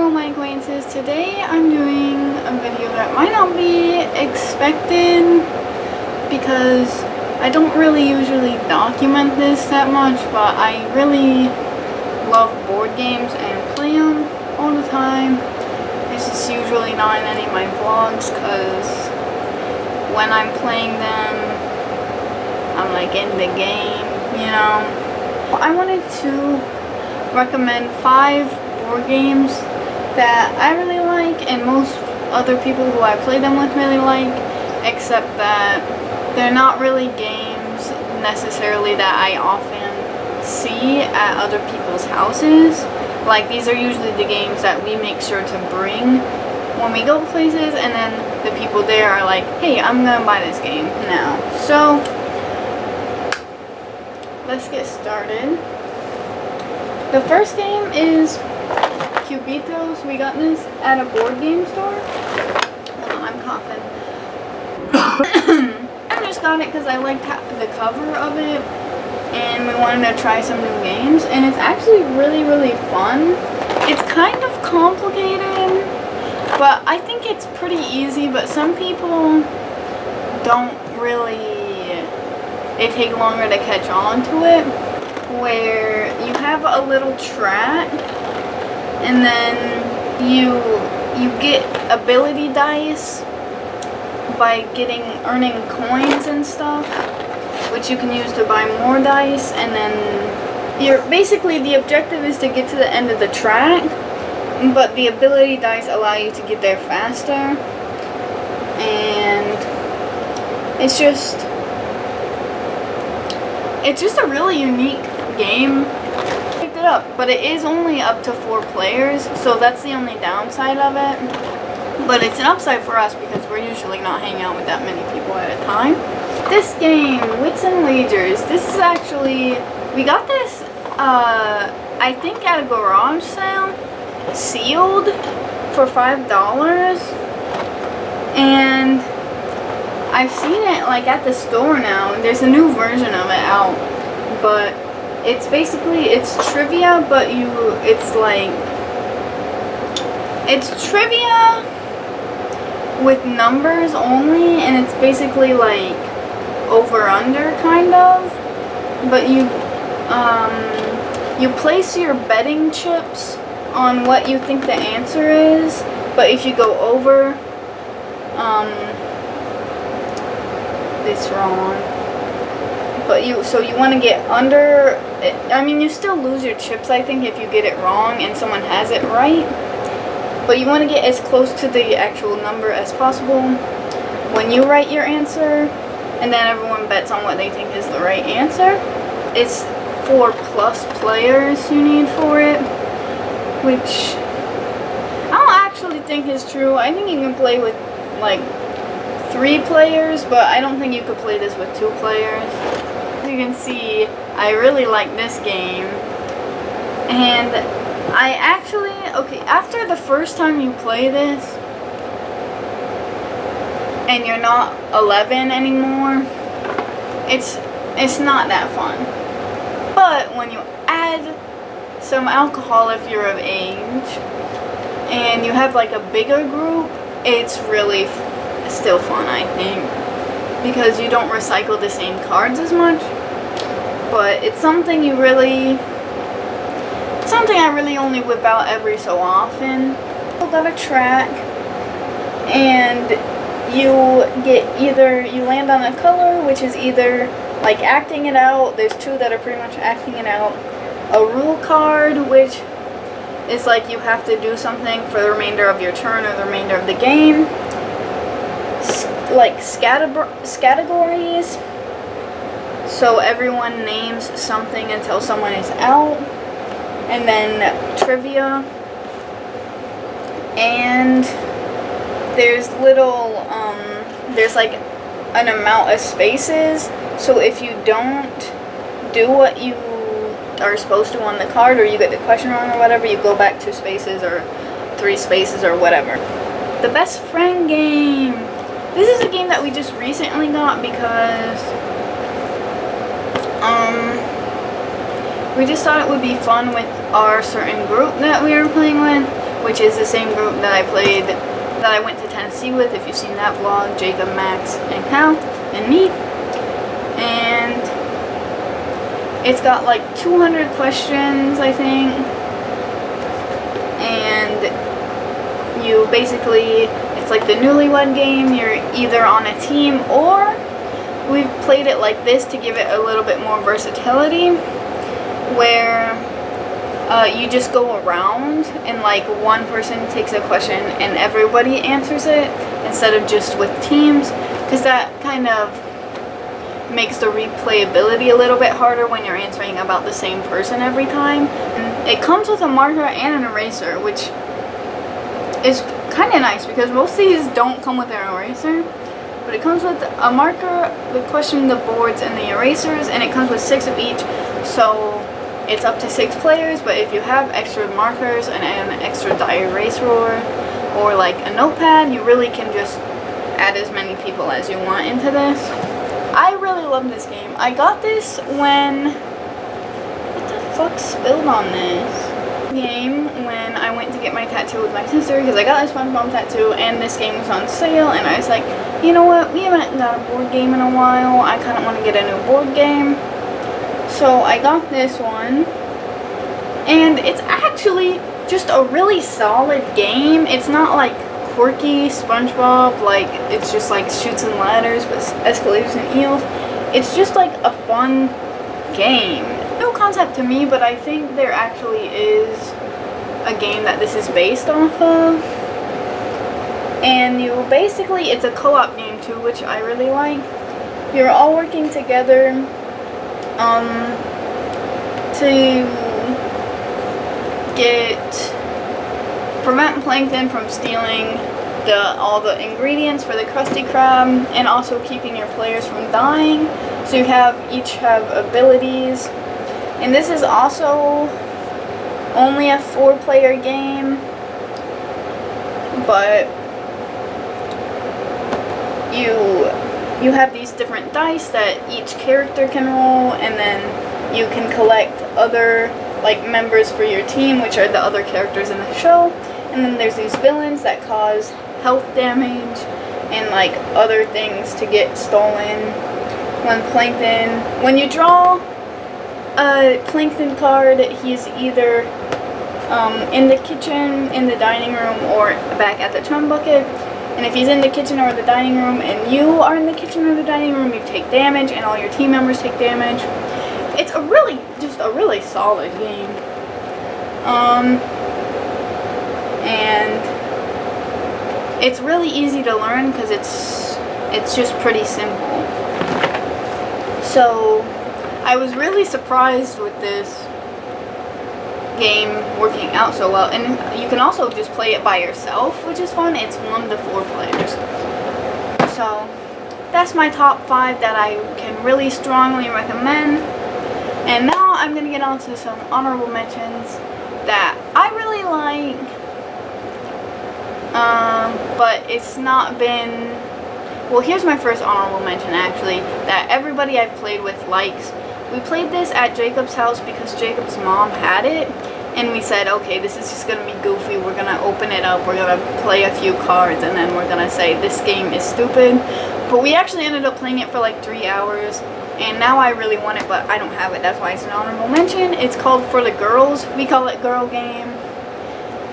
Hello my acquaintances, today I'm doing a video that might not be expected because I don't really usually document this that much, but I really love board games and play them all the time. This is usually not in any of my vlogs because when I'm playing them, I'm like in the game, you know. I wanted to recommend 5 board games that I really like and most other people who I play them with really like, except that they're not really games necessarily that I often see at other people's houses. Like, these are usually the games that we make sure to bring when we go places, and then the people there are like, hey, I'm gonna buy this game now. So let's get started. The first game is Qubitos. We got this at a board game store. Hold on, I'm coughing. I just got it because I liked the cover of it and we wanted to try some new games, and it's actually really fun. It's kind of complicated, but I think it's pretty easy, but some people don't really, they take longer to catch on to it, where you have a little track and then you get ability dice by earning coins and stuff, which you can use to buy more dice, and then basically the objective is to get to the end of the track, but the ability dice allow you to get there faster, and it's just a really unique game. Picked it up, but it is only up to 4 players, so that's the only downside of it. But it's an upside for us because we're usually not hanging out with that many people at a time. This game, Whitson Wagers, this is actually, we got this, I think at a garage sale, sealed for $5, and I've seen it like at the store now. There's a new version of it out, but it's basically, it's trivia, but it's trivia with numbers only, and it's basically like over under kind of, but you place your betting chips on what you think the answer is, but if you go over, it's wrong, but so you want to get under, I mean, you still lose your chips, I think, if you get it wrong and someone has it right, but you want to get as close to the actual number as possible when you write your answer, and then everyone bets on what they think is the right answer. It's 4+ players you need for it, which I don't actually think is true. I think you can play with like 3 players, but I don't think you could play this with 2 players. As you can see, I really like this game, and I actually, okay, after the first time you play this and you're not 11 anymore, it's not that fun. But when you add some alcohol if you're of age and you have like a bigger group, it's really still fun, I think, because you don't recycle the same cards as much, but it's something I really only whip out every so often. You've got a track, and you land on a color, which is either like acting it out. There's 2 that are pretty much acting it out. A rule card, which is like you have to do something for the remainder of your turn or the remainder of the game. Like categories, so everyone names something until someone is out, and then trivia, and there's there's like an amount of spaces, so if you don't do what you are supposed to on the card, or you get the question wrong or whatever, you go back 2 spaces or 3 spaces or whatever. The best friend game. This is a game that we just recently got because we just thought it would be fun with our certain group that we were playing with, which is the same group that I went to Tennessee with. If you've seen that vlog, Jacob, Max, and Cal, and me. And it's got like 200 questions, I think. And you basically, it's like the newlywed game. You're either on a team, or we've played it like this to give it a little bit more versatility, where you just go around and like one person takes a question and everybody answers it instead of just with teams, because that kind of makes the replayability a little bit harder when you're answering about the same person every time. And it comes with a marker and an eraser, which is kind of nice because most of these don't come with an eraser. But it comes with a marker, the question, the boards, and the erasers, and it comes with 6 of each. So it's up to 6 players, but if you have extra markers and an extra die eraser or like a notepad, you really can just add as many people as you want into this. I really love this game. I got this when... What the fuck spilled on this? Game when I went to get my tattoo with my sister, because I got a SpongeBob tattoo and this game was on sale, and I was like, you know what, we haven't got a board game in a while, I kind of want to get a new board game. So I got this one, and it's actually just a really solid game. It's not like quirky SpongeBob, like it's just like shoots and ladders but escalators and eels. It's just like a fun game. No concept to me, but I think there actually is a game that this is based off of. And you basically, it's a co-op game too, which I really like. You're all working together to prevent Plankton from stealing all the ingredients for the Krusty Krab, and also keeping your players from dying. So you each have abilities. And this is also only a 4-player game, but you have these different dice that each character can roll, and then you can collect other like members for your team, which are the other characters in the show. And then there's these villains that cause health damage and like other things to get stolen when you draw a Plankton card, he's either in the kitchen, in the dining room, or back at the chum bucket. And if he's in the kitchen or the dining room and you are in the kitchen or the dining room, you take damage and all your team members take damage. It's just a really solid game. And it's really easy to learn because it's just pretty simple. So I was really surprised with this game working out so well. And you can also just play it by yourself, which is fun. It's 1 to 4 players. So that's my top 5 that I can really strongly recommend. And now I'm going to get on to some honorable mentions that I really like, but it's not been... Well, here's my first honorable mention, actually, that everybody I've played with likes. We played this at Jacob's house because Jacob's mom had it, and we said, okay, this is just going to be goofy, we're going to open it up, we're going to play a few cards, and then we're going to say, this game is stupid. But we actually ended up playing it for like 3 hours, and now I really want it, but I don't have it, that's why it's an honorable mention. It's called For the Girls. We call it Girl Game.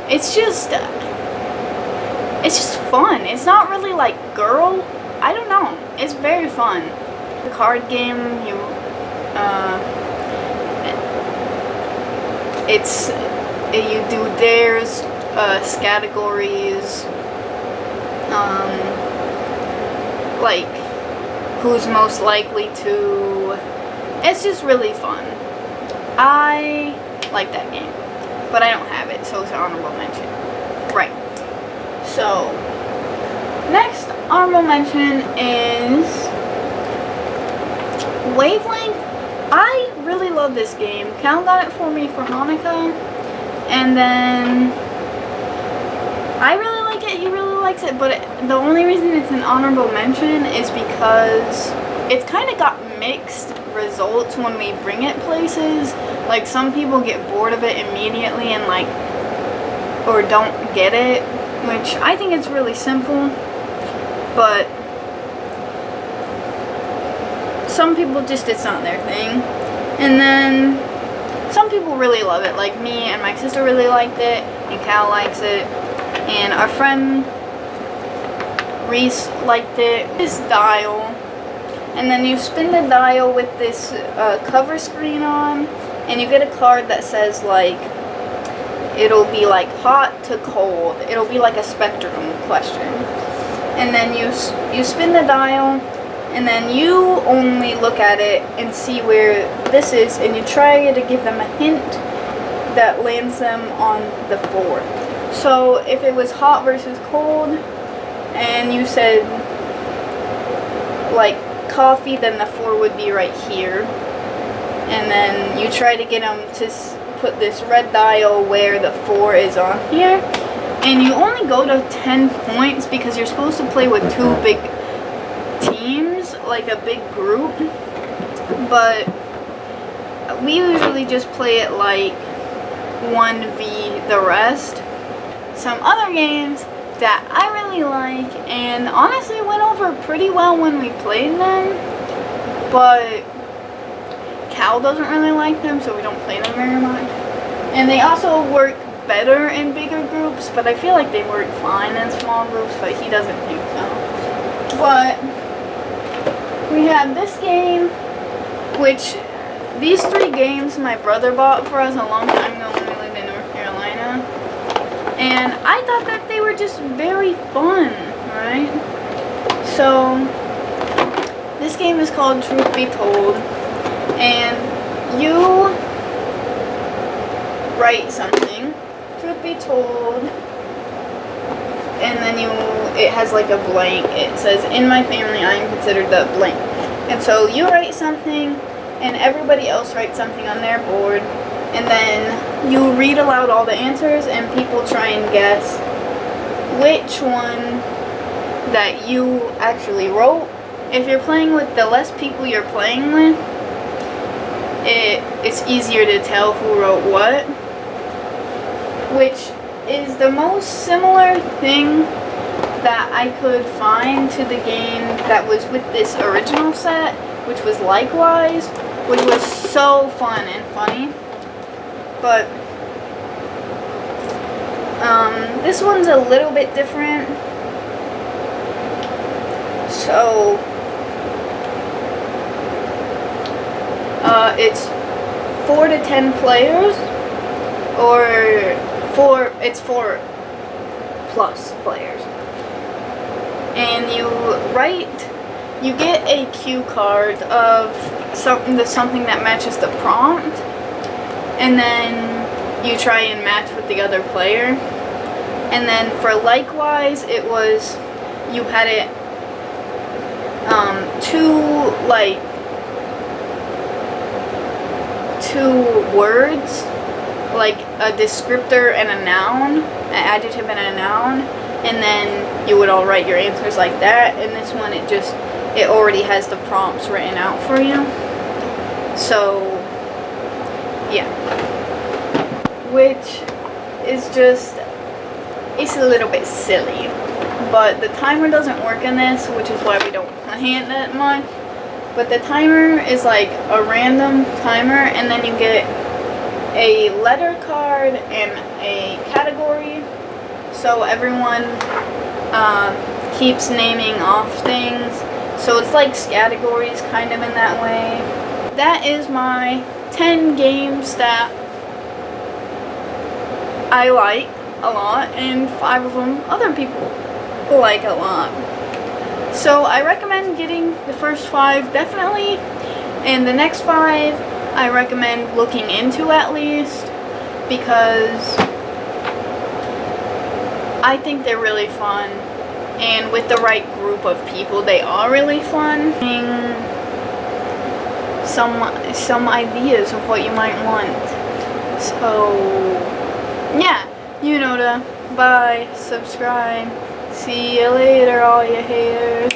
It's just fun. It's not really like girl, I don't know, it's very fun. The card game, you do dares, categories, like who's most likely to. It's just really fun. I like that game, but I don't have it, so it's an honorable mention. Right. So next honorable mention is Wavelength. I really love this game. Cal got it for me for Hanukkah, and then I really like it, he really likes it, but the only reason it's an honorable mention is because it's kind of got mixed results when we bring it places. Like, some people get bored of it immediately and like or don't get it, which I think it's really simple, but some people just, it's not their thing. And then some people really love it, like me and my sister really liked it, and Cal likes it, and our friend Reese liked it. This dial, and then you spin the dial with this cover screen on, and you get a card that says, like, it'll be like hot to cold. It'll be like a spectrum question. And then you spin the dial, and then you only look at it and see where this is, and you try to give them a hint that lands them on the 4. So if it was hot versus cold, and you said like coffee, then the 4 would be right here. And then you try to get them to put this red dial where the 4 is on here. And you only go to 10 points because you're supposed to play with 2 big teams, like a big group. But we usually just play it like 1v the rest. Some other games that I really like, and honestly went over pretty well when we played them, but Cal doesn't really like them, so we don't play them very much. And they also work better in bigger groups, but I feel like they work fine in small groups, but he doesn't think so. But we have this game, which these 3 games my brother bought for us a long time ago when we lived in North Carolina. And I thought that they were just very fun, right? So this game is called Truth Be Told, and you write something, truth be told, and then it has like a blank. It says, in my family I am considered the blank. And so you write something, and everybody else writes something on their board, and then you read aloud all the answers, and people try and guess which one that you actually wrote. If you're playing with the less people you're playing with, it's easier to tell who wrote what, which is the most similar thing that I could find to the game that was with this original set, which was Likewise, which was so fun and funny. But this one's a little bit different. So it's 4 to 10 players, or it's 4 plus players. And you get a cue card of something that matches the prompt, and then you try and match with the other player. And then for Likewise, it was, you had it 2 words, like a descriptor and a noun, an adjective and a noun, and then you would all write your answers like that. And this one, it already has the prompts written out for you. So yeah, which is just, it's a little bit silly, but the timer doesn't work in this, which is why we don't play it that much. But the timer is like a random timer, and then you get a letter card and a category, so everyone keeps naming off things, so it's like categories kind of in that way. That is my 10 games that I like a lot, and 5 of them other people like a lot. So I recommend getting the first 5 definitely, and the next 5 I recommend looking into at least, because I think they're really fun, and with the right group of people they are really fun. Some ideas of what you might want. So yeah, you know to buy, subscribe. See you later, all you haters.